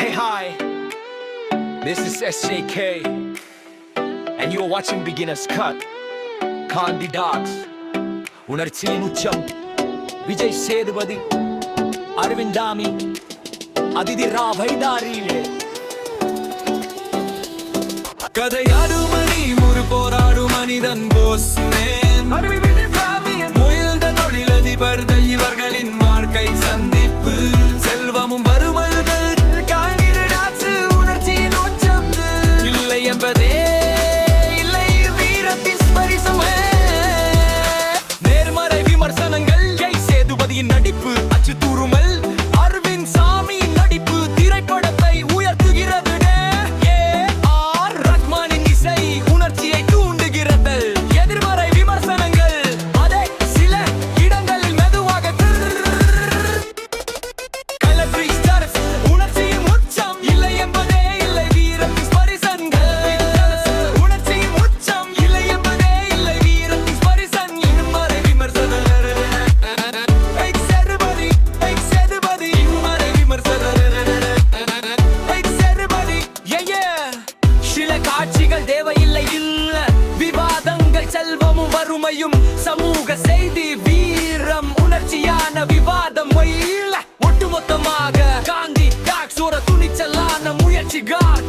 Hey, hi, this is SJK, and you are watching Beginner's Cut. Kandi Dogs, உணர்ச்சியின் உச்சம் விஜய் சேதுபதி, அரவிந்தாமி, அதிதி ராவைதாரிலே. கதையாடுமணி முறு போராடும் மனிதன் Boseman, முயல்ந்த தொழிலதிபர் இவர்களின் வாழ்க்கை சந்திப்பு, செல்வமும் வறுமைகள் காண்கிறாச்சு உணர்ச்சியின் உச்சம். இல்லை என்பதே இல்லை வீரத்தின் ஸ்பரிசமே. நேர்மறை விமர்சனங்கள், ஜெய் சேதுபதியின் நடிப்பு அச்சுத்தூருமல், அரவிந்த் சாமி நடிப்பு திரைப்படத்தை உயர்த்துகிறது. AR ரஹ்மானின் இசை உணர்ச்சியை தூண்டுகிறது. எதிர்மறை விமர்சனங்கள் அதை சில இடங்களில் மெதுவாக கலற்றி ஸ்டார்ஸ் உணர்ச்சியின் உச்சம். இல்லை என்பதே இல்லை வீரத்தின் ஸ்பரிசங்கள். உணர்ச்சியின் உச்சம் இல்லை என்பதே இல்லை வீரத்தின் ஸ்பரிசன். இன்மறை விமர்சனங்கள் சேதுபதி இன்மறை விமர்சனங்கள் சேதுபதி. சில காட்சிகள் தேவையில்லை இல்ல, விவாதங்கள் செல்வமும் வறுமையும் சமூக செய்தி வீரம் உணர்ச்சியான விவாதம் ஒட்டுமொத்தமாக காந்தி டாக்ஸ் ஒரு துணிச்சலான முயற்சிகார்.